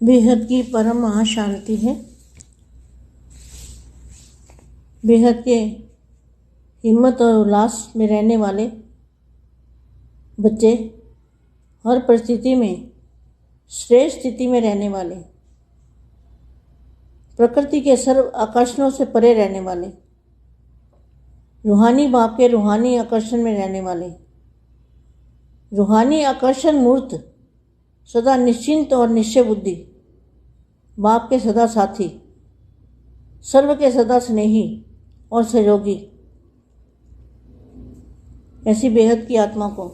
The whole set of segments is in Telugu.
बेहद की परम महाशांति है। बेहद के हिम्मत और उल्लास में रहने वाले बच्चे, हर परिस्थिति में श्रेष्ठ स्थिति में रहने वाले, प्रकृति के सर्व आकर्षणों से परे रहने वाले, रूहानी बाप के रूहानी आकर्षण में रहने वाले, रूहानी आकर्षण मूर्त, सदा निश्चिंत और निश्चय बुद्धि, बाप के सदा साथी, सर्व के सदा स्नेही और सहयोगी, ऐसी बेहद की आत्मा को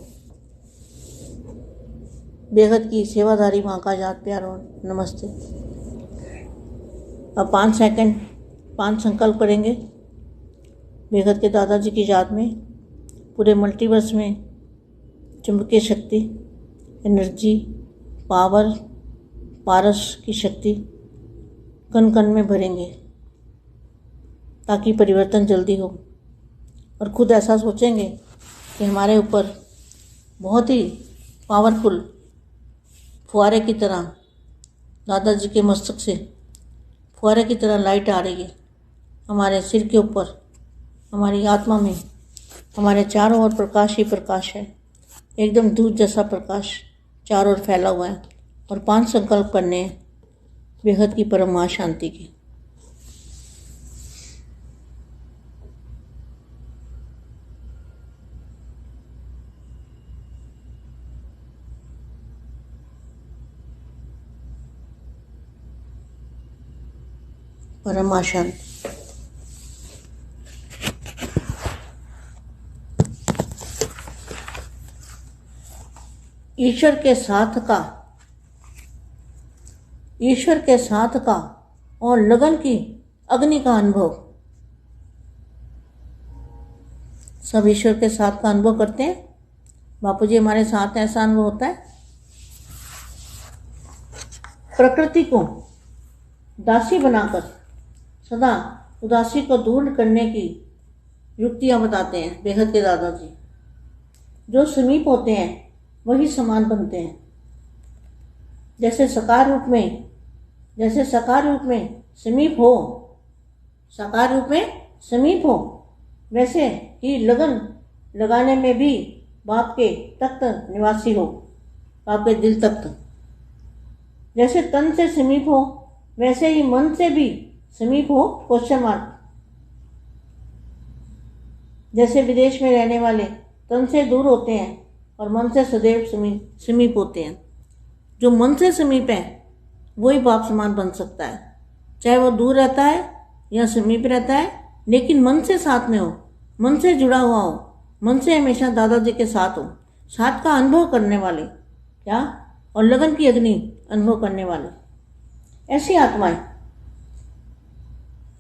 बेहद की सेवाधारी माँ का याद प्यार और नमस्ते। अब 5 सेकंड 5 संकल्प करेंगे बेहद के दादाजी की याद में। पूरे मल्टीवर्स में चुंबकीय शक्ति, एनर्जी, पावर, पारस की शक्ति कण कण में भरेंगे ताकि परिवर्तन जल्दी हो। और खुद ऐसा सोचेंगे कि हमारे ऊपर बहुत ही पावरफुल फुहारे की तरह दादाजी के मस्तक से फुहारे की तरह लाइट आ रही है हमारे सिर के ऊपर, हमारी आत्मा में। हमारे चारों ओर प्रकाश ही प्रकाश है, एकदम दूध जैसा प्रकाश चारों ओर फैला हुआ है। और 5 संकल्प करने हैं बेहद की परम महाशांति की। परम शांति। ईश्वर के साथ का और लगन की अग्नि का अनुभव। सब ईश्वर के साथ का अनुभव करते हैं। बापूजी हमारे साथ ऐसा अनुभव होता है। प्रकृति को दासी बनाकर सदा उदासी को दूर करने की युक्तियां बताते हैं बेहद के दादाजी। जो समीप होते हैं वही समान बनते हैं। जैसे साकार रूप में समीप हो, वैसे ही लगन लगाने में भी बाप के तख्त निवासी हो, बाप के दिल तख्त। जैसे तन से समीप हो वैसे ही मन से भी समीप हो। Question mark. जैसे विदेश में रहने वाले तन से दूर होते हैं और मन से सदैव समीप होते हैं। जो मन से समीप है वही बाप समान बन सकता है, चाहे वो दूर रहता है या समीप रहता है, लेकिन मन से साथ में हो, मन से जुड़ा हुआ हो, मन से हमेशा दादाजी के साथ हो, साथ का अनुभव करने वाले क्या और लगन की अग्नि अनुभव करने वाले ऐसी आत्माएं।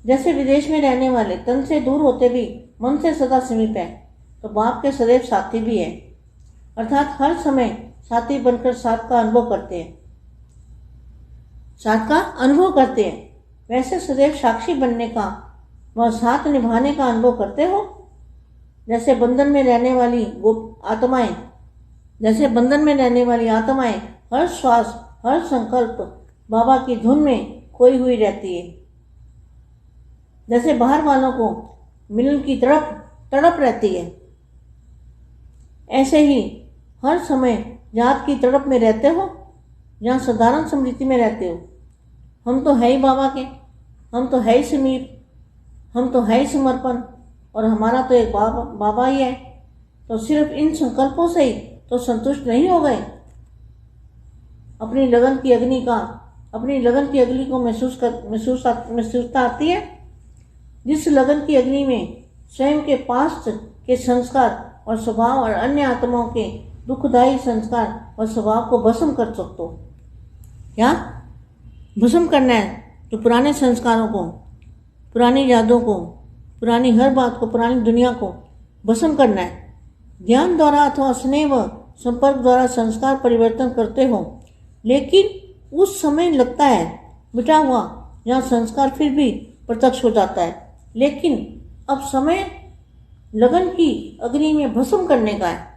जैसे विदेश में रहने वाले तन से दूर होते भी मन से सदा समीप है, तो बाप के सदैव साथी भी है, अर्थात हर समय साथी बनकर साथ का अनुभव करते हैं। वैसे सदैव साक्षी बनने का व साथ निभाने का अनुभव करते हो। जैसे बंधन में रहने वाली आत्माएं हर श्वास हर संकल्प बाबा की धुन में खोई हुई रहती है। जैसे बाहर वालों को मिलन की तड़प रहती है, ऐसे ही हर समय याद की तड़प में रहते हो, जहाँ साधारण स्मृति में रहते हो। हम तो है ही बाबा के, हम तो है ही समीप, हम तो है ही समर्पण, और हमारा तो एक बाबा ही है। तो सिर्फ इन संकल्पों से ही तो संतुष्ट नहीं हो गए। अपनी लगन की अग्नि को महसूसता आती है। जिस लगन की अग्नि में स्वयं के पास्ट के संस्कार और स्वभाव और अन्य आत्माओं के दुखदायी संस्कार और स्वभाव को भस्म कर सकते हो। क्या भस्म करना है? जो पुराने संस्कारों को, पुरानी यादों को, पुरानी हर बात को, पुरानी दुनिया को भस्म करना है। ज्ञान द्वारा अथवा स्नेह व संपर्क द्वारा संस्कार परिवर्तन करते हो, लेकिन उस समय लगता है मिटा हुआ, जहाँ संस्कार फिर भी प्रत्यक्ष हो जाता है। लेकिन अब समय लगन की अग्नि में भस्म करने का है।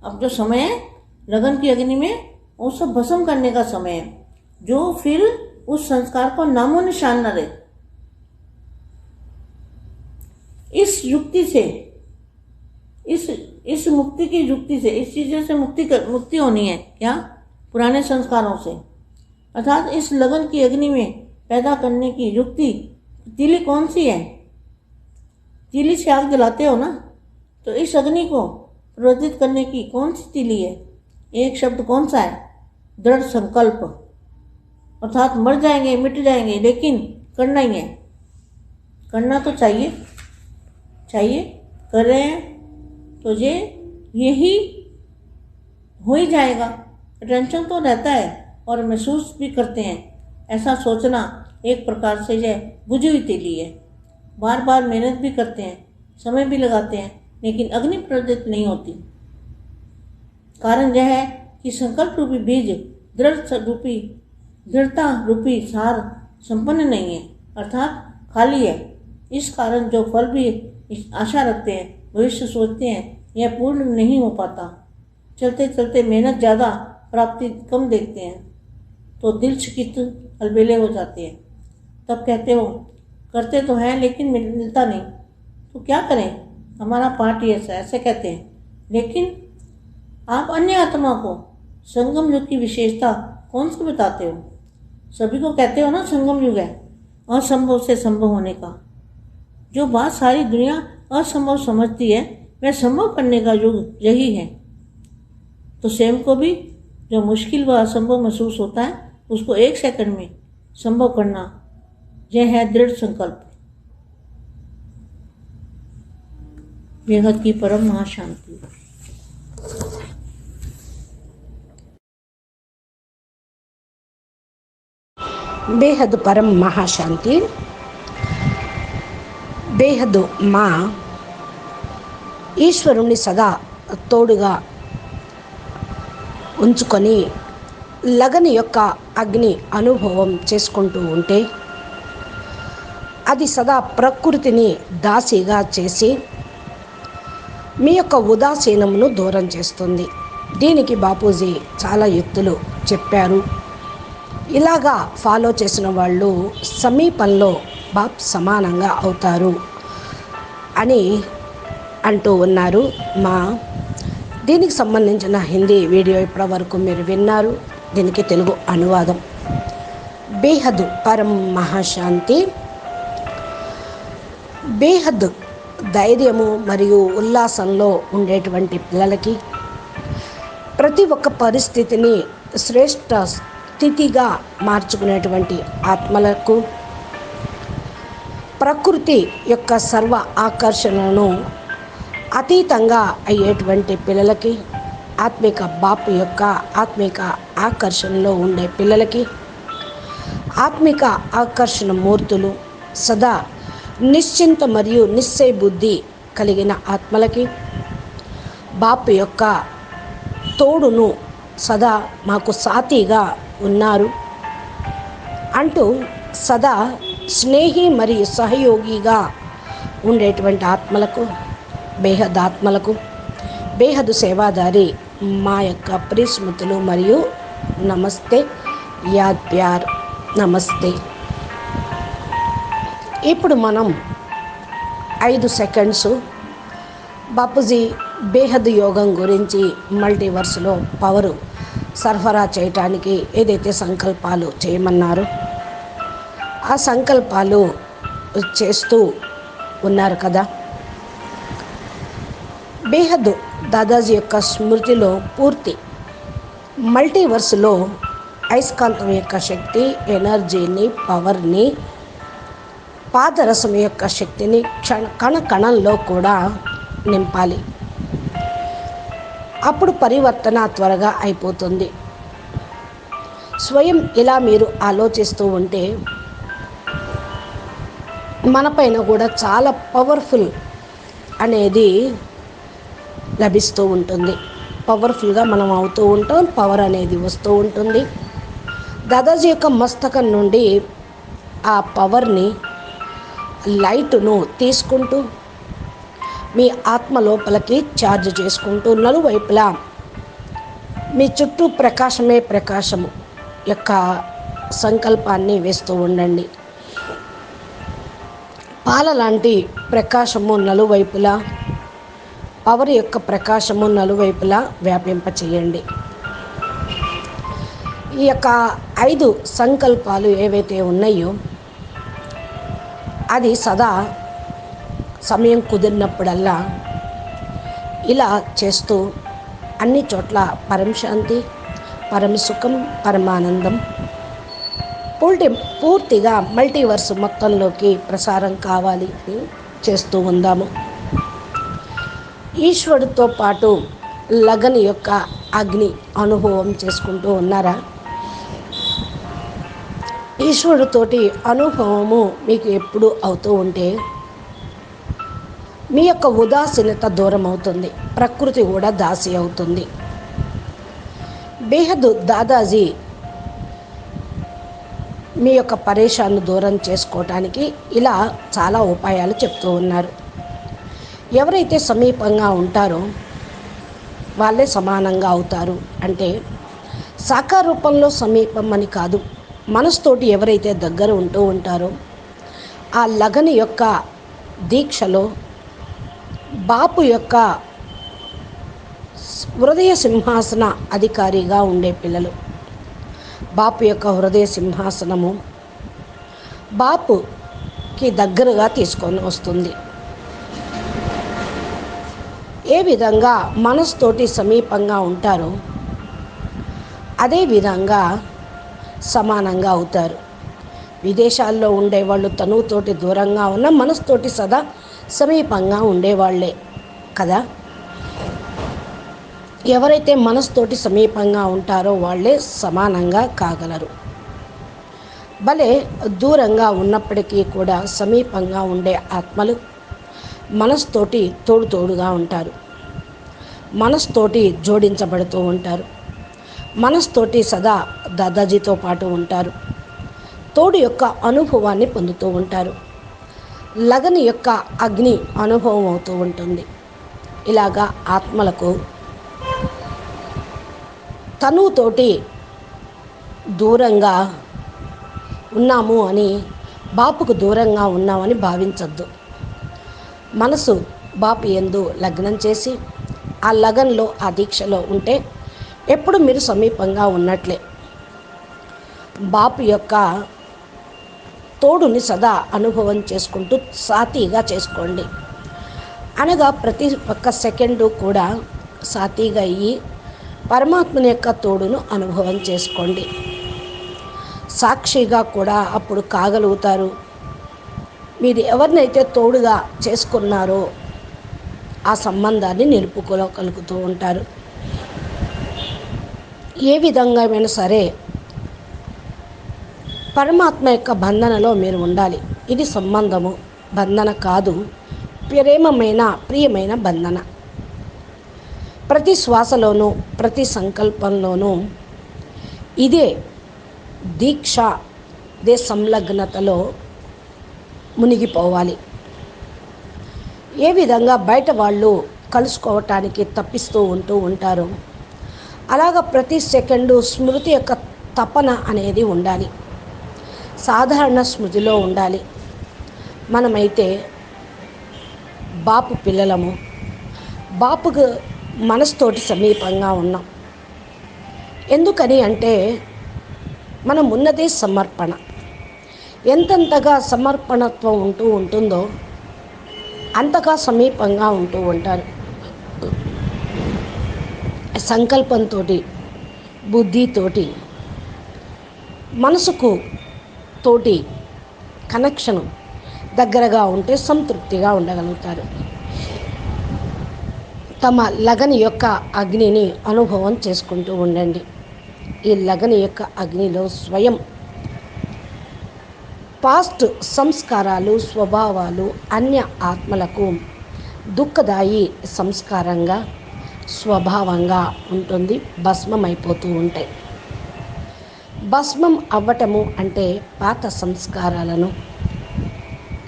अब जो समय है लगन की अग्नि में वो सब भस्म करने का समय है। जो फिर उस संस्कार को नामो निशान न रहे। इस युक्ति से, इस मुक्ति की युक्ति से, इस चीज़ों से मुक्ति होनी है। क्या? पुराने संस्कारों से, अर्थात इस लगन की अग्नि में पैदा करने की युक्ति। तीली कौन सी है? तीली से आग जलाते हो ना, तो इस अग्नि को प्रज्वलित करने की कौन सी तीली है? एक शब्द कौन सा है? दृढ़ संकल्प। अर्थात मर जाएंगे, मिट जाएंगे, लेकिन करना ही है। करना तो चाहिए, कर रहे हैं तो यही हो ही जाएगा। टेंशन तो रहता है और महसूस भी करते हैं। ऐसा सोचना एक प्रकार से यह बुझी हुई तीली है। बार बार मेहनत भी करते हैं, समय भी लगाते हैं, लेकिन अग्नि प्रज्वलित नहीं होती। कारण यह है कि संकल्प रूपी बीज दृढ़ता रूपी सार संपन्न नहीं है, अर्थात खाली है। इस कारण जो फल भी आशा रखते हैं, भविष्य सोचते हैं, यह पूर्ण नहीं हो पाता। चलते चलते मेहनत ज़्यादा, प्राप्ति कम देखते हैं तो दिल चकित अलबेले हो जाते हैं। तब कहते हो करते तो हैं लेकिन मिलता नहीं, तो क्या करें, हमारा पार्ट ही ऐसे कहते हैं। लेकिन आप अन्य आत्मा को संगम युग की विशेषता कौन सी बताते हो? सभी को कहते हो ना संगम युग है, असंभव से संभव होने का। जो बात सारी दुनिया असंभव समझती है, वह संभव करने का युग यही है। तो स्वयं को भी जो मुश्किल व असंभव महसूस होता है, उसको 1 सेकंड में संभव करना, यह है दृढ़ संकल्प। बेहद की परम महाशांति। బేహద్ పరం మహాశాంతి. బేహద్ మా ఈశ్వరుణ్ణి సదా తోడుగా ఉంచుకొని లగని యొక్క అగ్ని అనుభవం చేసుకుంటూ ఉంటే అది సదా ప్రకృతిని దాసిగా చేసి మీ యొక్క ఉదాసీనమును దూరం చేస్తుంది. దీనికి బాపూజీ చాలా యుక్తులు చెప్పారు. ఇలాగా ఫాలో చేసిన వాళ్ళు సమీపంలో బాప్ సమానంగా అవుతారు అని అంటూ ఉన్నారు. దీనికి సంబంధించిన హిందీ వీడియో ఇప్పటివరకు మీరు విన్నారు. దీనికి తెలుగు అనువాదం. బేహద్ పరం మహాశాంతి. బేహద్ ధైర్యము మరియు ఉల్లాసంలో ఉండేటువంటి పిల్లలకి, ప్రతి ఒక్క పరిస్థితిని శ్రేష్ఠ స్థితిగా మార్చుకునేటువంటి ఆత్మలకు, ప్రకృతి యొక్క సర్వ ఆకర్షణను అతీతంగా అయ్యేటువంటి పిల్లలకి, ఆత్మిక బాపు యొక్క ఆత్మిక ఆకర్షణలో ఉండే పిల్లలకి, ఆత్మిక ఆకర్షణ మూర్తులు, సదా నిశ్చింత మరియు నిశ్చయ బుద్ధి కలిగిన ఆత్మలకి బాపు యొక్క తోడును సదా మాకు సాతిగా ఉన్నారు అంటూ సదా స్నేహి మరియు సహయోగిగా ఉండేటువంటి ఆత్మలకు, బేహద్ ఆత్మలకు, బేహద్ సేవాదారి మా యొక్క ప్రియస్మృతులు మరియు నమస్తే, యాద్ ప్యార్, నమస్తే. ఇప్పుడు మనం 5 సెకండ్స్ బాపూజీ బేహద్ యోగం గురించి మల్టీవర్స్లో పవరు సరఫరా చేయటానికి ఏదైతే సంకల్పాలు చేయమన్నారో ఆ సంకల్పాలు చేస్తూ ఉన్నారు కదా. బేహద్ దాదాజీ యొక్క స్మృతిలో పూర్తి మల్టీవర్స్లో అయస్కాంతం యొక్క శక్తి, ఎనర్జీని, పవర్ని, పాదరసం యొక్క శక్తిని కణ కణంలో కూడా నింపాలి. అప్పుడు పరివర్తన త్వరగా అయిపోతుంది. స్వయం ఇలా మీరు ఆలోచిస్తూ ఉంటే మనపైన కూడా చాలా పవర్ఫుల్ అనేది లభిస్తూ ఉంటుంది. పవర్ఫుల్గా మనం అవుతూ ఉంటాం, పవర్ అనేది వస్తూ ఉంటుంది. దాదాజీ యొక్క మస్తకం నుండి ఆ పవర్ని, లైట్ను తీసుకుంటూ మీ ఆత్మ లోపలికి ఛార్జ్ చేసుకుంటూ నలువైపులా మీ చుట్టూ ప్రకాశమే ప్రకాశము యొక్క సంకల్పాన్ని వేస్తూ ఉండండి. పాల లాంటి ప్రకాశము నలువైపులా, పవర్ యొక్క ప్రకాశము నలువైపులా వ్యాపింపచేయండి. ఈ యొక్క 5 సంకల్పాలు ఏవైతే ఉన్నాయో అది సదా సమయం కుదిరినప్పుడల్లా ఇలా చేస్తూ అన్ని చోట్ల పరమశాంతి, పరమసుఖం, పరమానందం పూర్తిగా మల్టీవర్స్ మొత్తంలోకి ప్రసారం కావాలి చేస్తూ ఉందాము. ఈశ్వరుడితో పాటు లగన్ యొక్క అగ్ని అనుభవం చేసుకుంటూ ఉన్నారా? ఈశ్వరుడితోటి అనుభవము మీకు ఎప్పుడు అవుతూ ఉంటే మీ యొక్క ఉదాసీనత దూరం అవుతుంది, ప్రకృతి కూడా దాసి అవుతుంది. బేహద్ దాదాజీ మీ యొక్క పరేషాన్ని దూరం చేసుకోవటానికి ఇలా చాలా ఉపాయాలు చెప్తూ ఉన్నారు. ఎవరైతే సమీపంగా ఉంటారో వాళ్ళే సమానంగా అవుతారు. అంటే సాకార రూపంలో సమీపం అని కాదు, మనసుతోటి ఎవరైతే దగ్గర ఉంటూ ఉంటారో ఆ లగని యొక్క దీక్షలో బాపు యొక్క హృదయ సింహాసన అధికారిగా ఉండే పిల్లలు, బాపు యొక్క హృదయ సింహాసనము బాపుకి దగ్గరగా తీసుకొని వస్తుంది. ఏ విధంగా మనసుతోటి సమీపంగా ఉంటారో అదే విధంగా సమానంగా అవుతారు. విదేశాల్లో ఉండేవాళ్ళు తనువుతోటి దూరంగా ఉన్న మనసుతోటి సదా సమీపంగా ఉండేవాళ్లే కదా. ఎవరైతే మనసుతోటి సమీపంగా ఉంటారో వాళ్ళే సమానంగా కాగలరు. భలే దూరంగా ఉన్నప్పటికీ కూడా సమీపంగా ఉండే ఆత్మలు మనసుతోటి తోడుగా ఉంటారు, మనసుతోటి జోడించబడుతూ ఉంటారు, మనసుతోటి సదా దాదాజీతో పాటు ఉంటారు, తోడు యొక్క అనుభవాన్ని పొందుతూ ఉంటారు, లగని యొక్క అగ్ని అనుభవం అవుతూ ఉంటుంది. ఇలాగా ఆత్మలకు తనుతోటి దూరంగా ఉన్నాము అని, బాపుకు దూరంగా ఉన్నామని భావించద్దు. మనసు బాపు యందు లగ్నం చేసి ఆ లగన్లో ఆ దీక్షలో ఉంటే ఎప్పుడు మీరు సమీపంగా ఉన్నట్లే. బాపు యొక్క తోడుని సదా అనుభవం చేసుకుంటూ సాతీగా చేసుకోండి. అనగా ప్రతి ఒక్క సెకండు కూడా సాతీగా అయ్యి పరమాత్మని యొక్క తోడును అనుభవం చేసుకోండి. సాక్షిగా కూడా అప్పుడు కాగలుగుతారు. మీరు ఎవరినైతే తోడుగా చేసుకున్నారో ఆ సంబంధాన్ని నిలుపుకోగలుగుతూ ఉంటారు. ఏ విధంగా అయినా సరే పరమాత్మ యొక్క బంధనలో మీరు ఉండాలి. ఇది సంబంధము, బంధన కాదు, ప్రియమైన బంధన. ప్రతి శ్వాసలోనూ ప్రతి సంకల్పంలోనూ ఇదే దీక్ష, ఇదే సంలగ్నతలో మునిగిపోవాలి. ఏ విధంగా బయట వాళ్ళు కలుసుకోవటానికి తప్పిస్తూ ఉంటారో అలాగా ప్రతి సెకండు స్మృతి యొక్క తపన అనేది ఉండాలి, సాధారణ స్మృతిలో ఉండాలి. మనమైతే బాపు పిల్లలము, బాపుకు మనసుతోటి సమీపంగా ఉన్నాం. ఎందుకని అంటే మనం ఉన్నదే సమర్పణ. ఎంతెంతగా సమర్పణత్వం ఉంటుందో అంతగా సమీపంగా ఉంటూ ఉంటారు. సంకల్పంతో, బుద్ధితోటి, మనసుకు తోటి కనెక్షను దగ్గరగా ఉంటే సంతృప్తిగా ఉండగలుగుతారు. తమ లగని యొక్క అగ్నిని అనుభవం చేసుకుంటూ ఉండండి. ఈ లగని యొక్క అగ్నిలో స్వయం పాస్ట్ సంస్కారాలు, స్వభావాలు అన్య ఆత్మలకు దుఃఖదాయి సంస్కారంగా, స్వభావంగా ఉంటుంది, భస్మం అయిపోతూ ఉంటాయి. భస్మం అవ్వటము అంటే పాత సంస్కారాలను,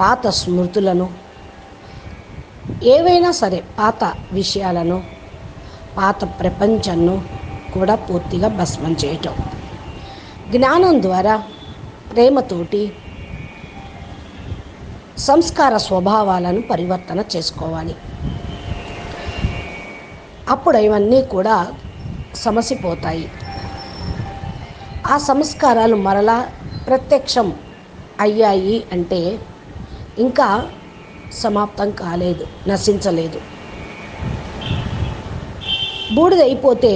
పాత స్మృతులను, ఏవైనా సరే పాత విషయాలను, పాత ప్రపంచాన్ని కూడా పూర్తిగా భస్మం చేయటం. జ్ఞానం ద్వారా ప్రేమతోటి సంస్కార స్వభావాలను పరివర్తన చేసుకోవాలి. అప్పుడు ఇవన్నీ కూడా సమసిపోతాయి. ఆ సంస్కారాలు మరలా ప్రత్యక్షం అయ్యాయి అంటే ఇంకా సమాప్తం కాలేదు, నశించలేదు. బూడిదైపోతే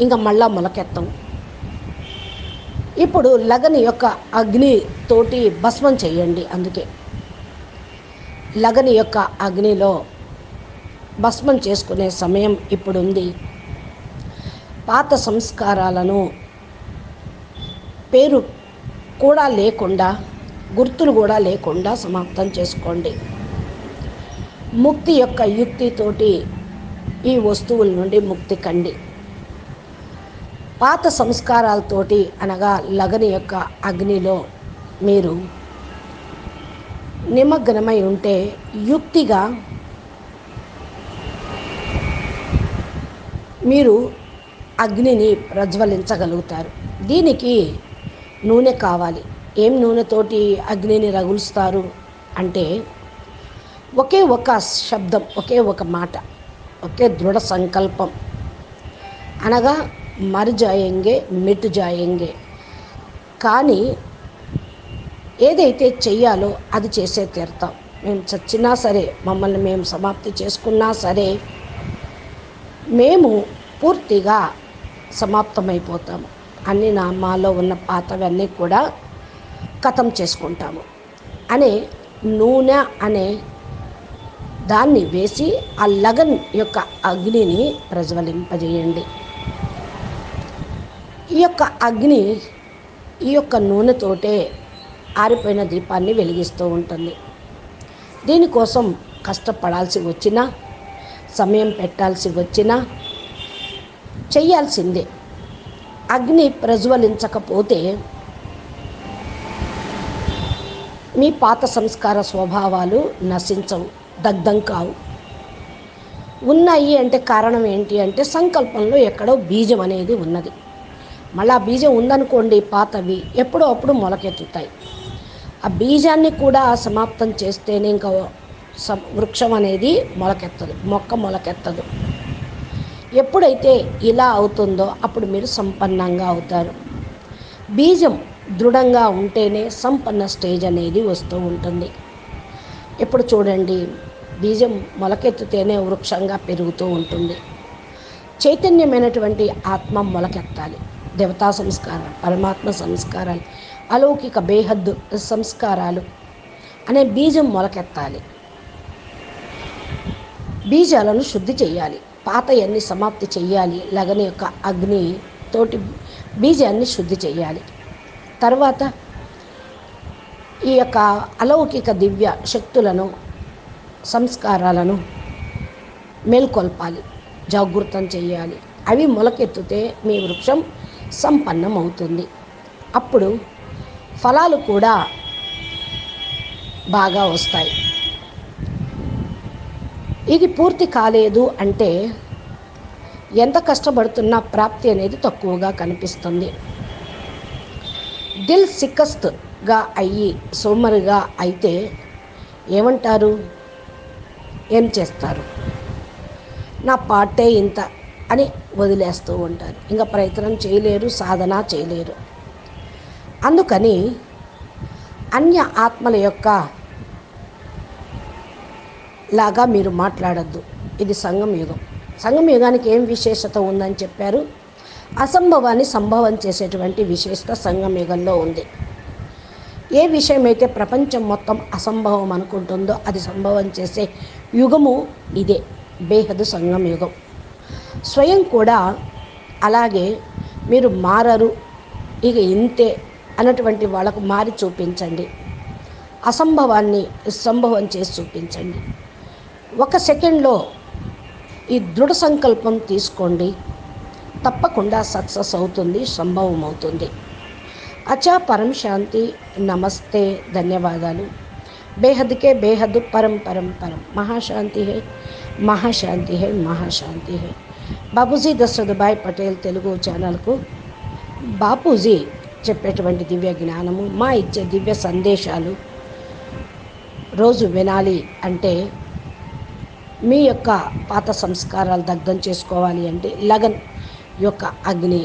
ఇంకా మళ్ళా మొలకెత్తం. ఇప్పుడు లగని యొక్క అగ్నితోటి భస్మం చేయండి. అందుకే లగని యొక్క అగ్నిలో భస్మం చేసుకునే సమయం ఇప్పుడుంది. పాత సంస్కారాలను పేరు కూడా లేకుండా, గుర్తులు కూడా లేకుండా సమాప్తం చేసుకోండి. ముక్తి యొక్క యుక్తితోటి ఈ వస్తువుల నుండి ముక్తి కండి. పాత సంస్కారాలతోటి అనగా లగని యొక్క అగ్నిలో మీరు నిమగ్నమై ఉంటే యుక్తిగా మీరు అగ్నిని ప్రజ్వలించగలుగుతారు. దీనికి నూనె కావాలి. ఏం నూనెతోటి అగ్నిని రగులుస్తారు అంటే ఒకే ఒక శబ్దం, ఒకే ఒక మాట, ఒకే దృఢ సంకల్పం, అనగా మర్ జాయేంగే మిట్ జాయేంగే. కానీ ఏదైతే చెయ్యాలో అది చేసే తీరుతాం. మేము చచ్చినా సరే, మమ్మల్ని మేము సమాప్తి చేసుకున్నా సరే, మేము పూర్తిగా సమాప్తమైపోతాము. అన్ని నామాల్లో ఉన్న పాతవన్నీ కూడా ఖతం చేసుకుంటాము అనే నూనె అనే దాన్ని వేసి ఆ లగన్ యొక్క అగ్నిని ప్రజ్వలింపజేయండి. ఈ యొక్క అగ్ని ఈ యొక్క నూనెతోటే ఆరిపోయిన దీపాన్ని వెలిగిస్తూ ఉంటుంది. దీనికోసం కష్టపడాల్సి వచ్చినా, సమయం పెట్టాల్సి వచ్చినా చెయ్యాల్సిందే. అగ్ని ప్రజ్వలించకపోతే మీ పాత సంస్కార స్వభావాలు నశించవు, దగ్ధం కావు. ఉన్నాయి అంటే కారణం ఏంటి అంటే సంకల్పంలో ఎక్కడో బీజం అనేది ఉన్నది. మళ్ళీ ఆ బీజం ఉందనుకోండి, పాతవి ఎప్పుడో అప్పుడు మొలకెత్తుతాయి. ఆ బీజాన్ని కూడా సమాప్తం చేస్తేనే ఇంకా వృక్షం అనేది మొలకెత్తదు, మొక్క మొలకెత్తదు. ఎప్పుడైతే ఇలా అవుతుందో అప్పుడు మీరు సంపన్నంగా అవుతారు. బీజం దృఢంగా ఉంటేనే సంపన్న స్టేజ్ అనేది వస్తూ ఉంటుంది. ఇప్పుడు చూడండి, బీజం మొలకెత్తితేనే వృక్షంగా పెరుగుతూ ఉంటుంది. చైతన్యమైనటువంటి ఆత్మ మొలకెత్తాలి. దేవతా సంస్కారాలు, పరమాత్మ సంస్కారాలు, అలౌకిక బేహద్దు సంస్కారాలు అనే బీజం మొలకెత్తాలి. బీజాలను శుద్ధి చేయాలి, పాతయన్ని సమాప్తి చెయ్యాలి. లగని యొక్క అగ్నితోటి బీజాన్ని శుద్ధి చెయ్యాలి. తర్వాత ఈ యొక్క అలౌకిక దివ్య శక్తులను, సంస్కారాలను మేల్కొల్పాలి, జాగృతం చేయాలి. అవి మొలకెత్తితే మీ వృక్షం సంపన్నం అవుతుంది. అప్పుడు ఫలాలు కూడా బాగా వస్తాయి. ఇది పూర్తి కాలేదు అంటే ఎంత కష్టపడుతున్నా ప్రాప్తి అనేది తక్కువగా కనిపిస్తుంది. దిల్ సిక్కస్త్గా అయ్యి సోమరిగా అయితే ఏమంటారు, ఏం చేస్తారు? నా పాటే ఇంత అని వదిలేస్తూ ఉంటారు. ఇంకా ప్రయత్నం చేయలేరు, సాధన చేయలేరు. అందుకని అన్య ఆత్మల యొక్క లాగా మీరు మాట్లాడద్దు. ఇది సంగం యుగం. సంగం యుగానికి ఏం విశేషత ఉందని చెప్పారు? అసంభవాన్ని సంభవం చేసేటువంటి విశేషత సంగం యుగంలో ఉంది. ఏ విషయమైతే ప్రపంచం మొత్తం అసంభవం అనుకుంటుందో అది సంభవం చేసే యుగము ఇదే, బేహదు సంగం యుగం. స్వయం కూడా అలాగే మీరు మారరు, ఇక ఇంతే అన్నటువంటి వాళ్ళకు మారి చూపించండి. అసంభవాన్ని సంభవం చేసి చూపించండి. 1 సెకండ్లో ఈ దృఢ సంకల్పం తీసుకోండి, తప్పకుండా సక్సెస్ అవుతుంది, సంభవం అవుతుంది. అచ్చా, పరం శాంతి, నమస్తే, ధన్యవాదాలు. బేహద్కే బేహద్, పరం పరం పరం. మహాశాంతి హై, మహాశాంతి హై, మహాశాంతి హై. బాబూజీ దశరథ్ భాయ్ పటేల్ తెలుగు ఛానల్కు బాపూజీ చెప్పేటువంటి దివ్య జ్ఞానము, మా ఇచ్చే దివ్య సందేశాలు రోజు వినాలి అంటే, మీ యొక్క పాత సంస్కారాలు దగ్ధం చేసుకోవాలి అంటే, లగన్ యొక్క అగ్ని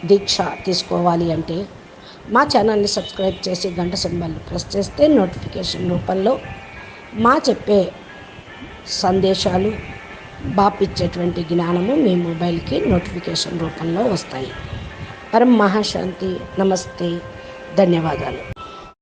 దీక్ష తీసుకోవాలి అంటే మా ఛానల్ని సబ్స్క్రైబ్ చేసి గంట సింబల్ ప్రెస్ చేస్తే నోటిఫికేషన్ రూపంలో మా చెప్పే సందేశాలు, బాపిచ్చేటువంటి జ్ఞానము మీ మొబైల్కి నోటిఫికేషన్ రూపంలో వస్తాయి. పరం మహాశాంతి. నమస్తే. ధన్యవాదాలు.